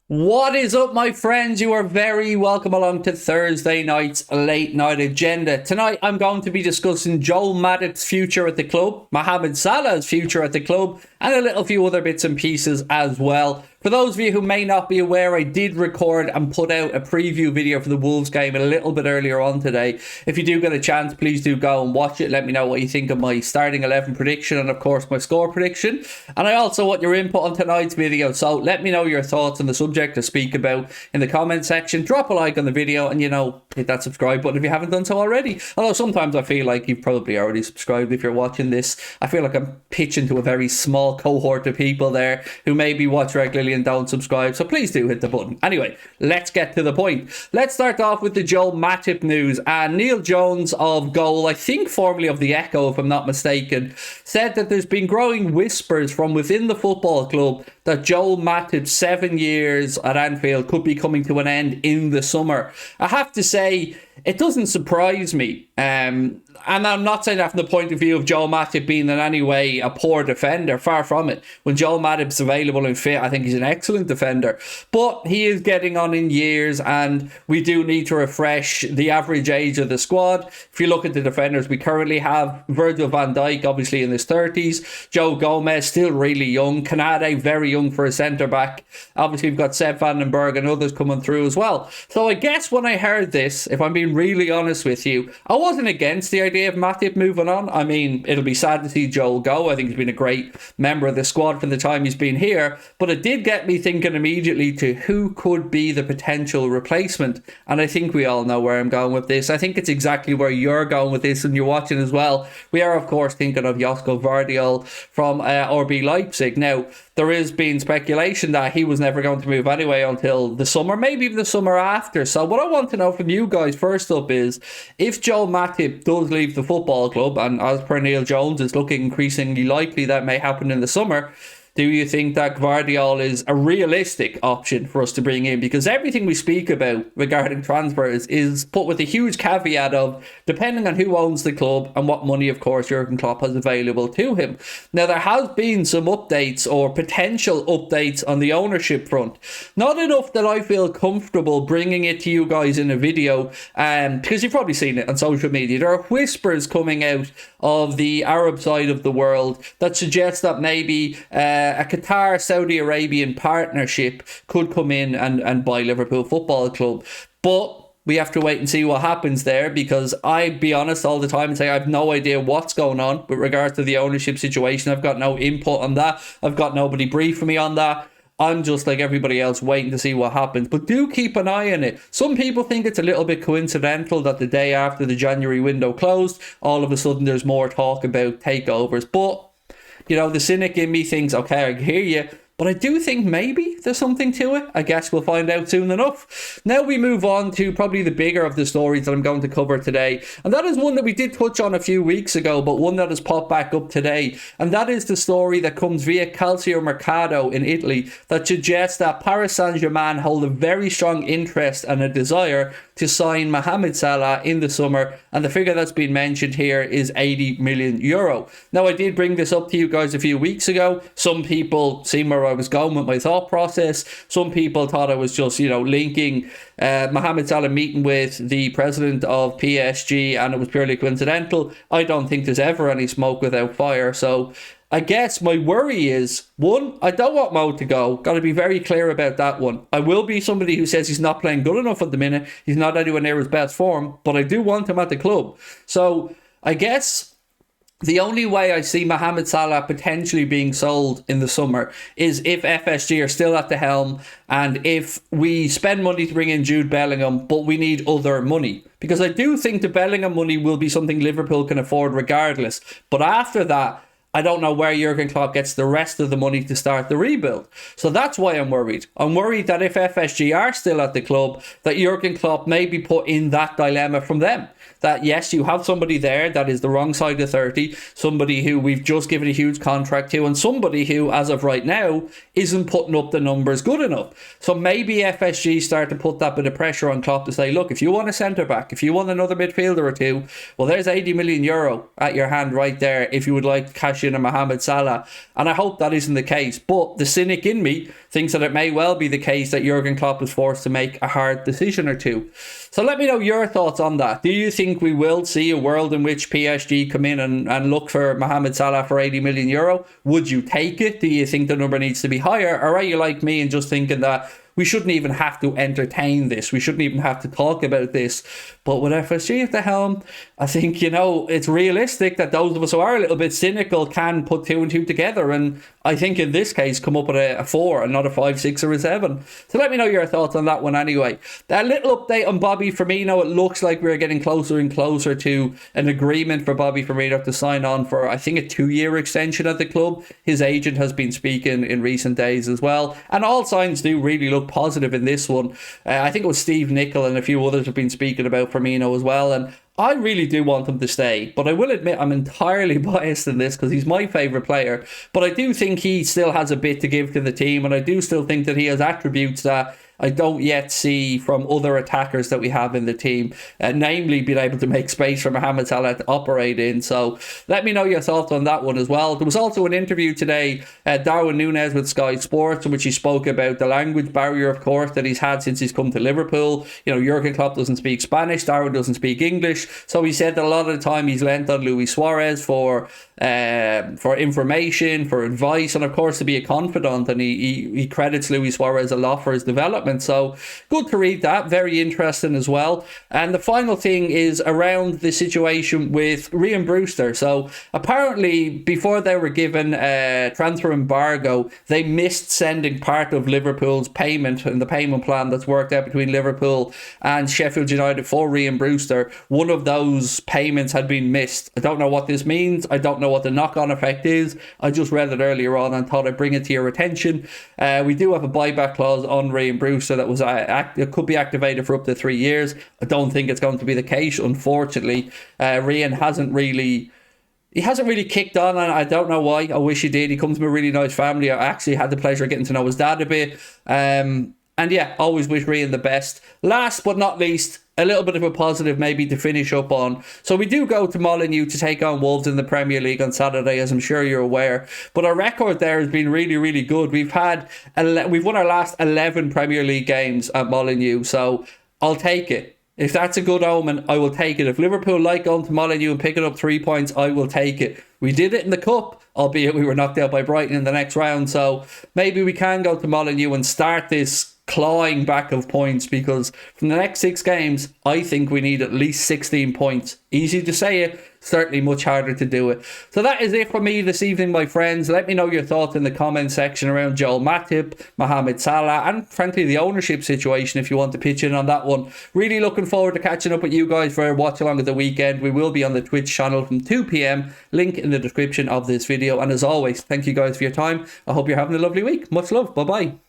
What is up, my friends? You are very welcome along to Thursday night's late night agenda. Tonight, I'm going to be discussing Joel Matip's future at the club, Mohamed Salah's future at the club, and a little few other bits and pieces as well. For those of you who may not be aware, I did record and put out a preview video for the Wolves game a little bit earlier on today. If you do get a chance, please do go and watch it. Let me know what you think of my starting 11 prediction and, of course, my score prediction. And I also want your input on tonight's video, so let me know your thoughts on the subject to speak about in the comment section. Drop a like on the video and, hit that subscribe button if you haven't done so already. Although sometimes I feel like you've probably already subscribed if you're watching this. I feel like I'm pitching to a very small cohort of people there who maybe watch regularly and don't subscribe, so please do hit the button. Anyway, let's get to the point. Let's start off with the Joel Matip news. Neil Jones of Goal, I think formerly of the Echo if I'm not mistaken, said that there's been growing whispers from within the football club that Joel Matip's 7 years at Anfield could be coming to an end in the summer. I have to say, it doesn't surprise me. And I'm not saying that from the point of view of Joel Matip being in any way a poor defender. Far from it. When Joel Matip's available and fit, I think he's an excellent defender. But he is getting on in years, and we do need to refresh the average age of the squad. If you look at the defenders, we currently have Virgil van Dijk, obviously in his 30s. Joe Gomez, still really young. Canade, very young for a centre-back. Obviously, we've got Sepp Vandenberg and others coming through as well. So I guess when I heard this, if I'm being really honest with you, I wasn't against the idea of Matip moving on. I mean, it'll be sad to see Joel go. I think he's been a great member of the squad for the time he's been here. But it did get me thinking immediately to who could be the potential replacement. And I think we all know where I'm going with this. I think it's exactly where you're going with this and you're watching as well. We are, of course, thinking of Josko Vardiol from RB Leipzig. Now, there has been speculation that he was never going to move anyway until the summer, maybe even the summer after. So what I want to know from you guys first up is, if Joel Matip does leave the football club, and as per Neil Jones, it's looking increasingly likely that may happen in the summer, do you think that Gvardiol is a realistic option for us to bring in? Because everything we speak about regarding transfers is put with a huge caveat of depending on who owns the club and what money, of course, Jurgen Klopp has available to him. Now, there has been some updates or potential updates on the ownership front. Not enough that I feel comfortable bringing it to you guys in a video, because you've probably seen it on social media. There are whispers coming out of the Arab side of the world that suggest that maybe a Qatar-Saudi Arabian partnership could come in and buy Liverpool Football Club. But we have to wait and see what happens there, because I be honest all the time and say I have no idea what's going on with regards to the ownership situation. I've got no input on that. I've got nobody briefing me on that. I'm just like everybody else waiting to see what happens. But do keep an eye on it. Some people think it's a little bit coincidental that the day after the January window closed, all of a sudden there's more talk about takeovers. But, the cynic in me thinks, okay, I hear you. But I do think maybe there's something to it. I guess we'll find out soon enough. Now we move on to probably the bigger of the stories that I'm going to cover today. And that is one that we did touch on a few weeks ago, but one that has popped back up today. And that is the story that comes via Calcio Mercato in Italy that suggests that Paris Saint-Germain hold a very strong interest and a desire to sign Mohamed Salah in the summer. And the figure that's been mentioned here is 80 million euro. Now, I did bring this up to you guys a few weeks ago. Some people seen where I was going with my thought process. Some people thought I was just, linking Mohamed Salah meeting with the president of PSG and it was purely coincidental. I don't think there's ever any smoke without fire. So I guess my worry is, one, I don't want Mo to go. Got to be very clear about that one. I will be somebody who says he's not playing good enough at the minute. He's not anywhere near his best form, but I do want him at the club. So I guess the only way I see Mohamed Salah potentially being sold in the summer is if FSG are still at the helm and if we spend money to bring in Jude Bellingham, but we need other money. Because I do think the Bellingham money will be something Liverpool can afford regardless. But after that, I don't know where Jurgen Klopp gets the rest of the money to start the rebuild. So that's why I'm worried. I'm worried that if FSG are still at the club, that Jurgen Klopp may be put in that dilemma from them. That yes, you have somebody there that is the wrong side of 30, somebody who we've just given a huge contract to, and somebody who, as of right now, isn't putting up the numbers good enough. So maybe FSG start to put that bit of pressure on Klopp to say, look, if you want a centre-back, if you want another midfielder or two, well, there's 80 million euro at your hand right there if you would like to cash cash in on Mohamed Salah. And I hope that isn't the case. But the cynic in me thinks that it may well be the case that Jurgen Klopp is forced to make a hard decision or two. So let me know your thoughts on that. Do you think we will see a world in which PSG come in and look for Mohamed Salah for 80 million euro? Would you take it? Do you think the number needs to be higher? Or are you like me and just thinking that we shouldn't even have to entertain this? We shouldn't even have to talk about this. But with FSG at the helm, I think, it's realistic that those of us who are a little bit cynical can put 2 and 2 together. And I think in this case, come up with a 4 and not a 5, 6 or a 7. So let me know your thoughts on that one anyway. A little update on Bobby Firmino. It looks like we're getting closer and closer to an agreement for Bobby Firmino to sign on for, I think, a 2-year extension at the club. His agent has been speaking in recent days as well. And all signs do really look positive in this one. I think it was Steve Nicol and a few others have been speaking about Firmino as well, and I really do want him to stay, but I will admit I'm entirely biased in this because he's my favourite player, but I do think he still has a bit to give to the team, and I do still think that he has attributes that I don't yet see from other attackers that we have in the team, namely being able to make space for Mohamed Salah to operate in. So let me know your thoughts on that one as well. There was also an interview today, Darwin Núñez with Sky Sports, in which he spoke about the language barrier, of course, that he's had since he's come to Liverpool. Jurgen Klopp doesn't speak Spanish, Darwin doesn't speak English, so he said that a lot of the time he's lent on Luis Suarez for information, for advice, and of course to be a confidant, and he credits Luis Suarez a lot for his development. So good to read that, very interesting as well. And the final thing is around the situation with Ryan Brewster. So apparently before they were given a transfer embargo, they missed sending part of Liverpool's payment and the payment plan that's worked out between Liverpool and Sheffield United for Ryan Brewster. One of those payments had been missed. I don't know what this means. I don't know what the knock-on effect is. I just read it earlier on and thought I'd bring it to your attention. We do have a buyback clause on Ryan Brewster that was it could be activated for up to 3 years. I don't think it's going to be the case, unfortunately. Ryan hasn't really kicked on, and I don't know why. I wish he did. He comes from a really nice family. I actually had the pleasure of getting to know his dad a bit. And yeah, always wish Ryan the best. Last but not least, a little bit of a positive maybe to finish up on. So we do go to Molineux to take on Wolves in the Premier League on Saturday, as I'm sure you're aware. But our record there has been really, really good. We've won our last 11 Premier League games at Molineux, so I'll take it. If that's a good omen, I will take it. If Liverpool like going to Molineux and picking up 3 points, I will take it. We did it in the Cup, albeit we were knocked out by Brighton in the next round. So maybe we can go to Molineux and start this clawing back of points, because from the next 6 games, I think we need at least 16 points. Easy to say it, certainly much harder to do it. So that is it for me this evening, my friends. Let me know your thoughts in the comment section around Joel Matip, Mohamed Salah, and frankly the ownership situation if you want to pitch in on that one. Really looking forward to catching up with you guys for a watch along at the weekend. We will be on the Twitch channel from 2 p.m. Link in the description of this video. And as always, thank you guys for your time. I hope you're having a lovely week. Much love. Bye bye.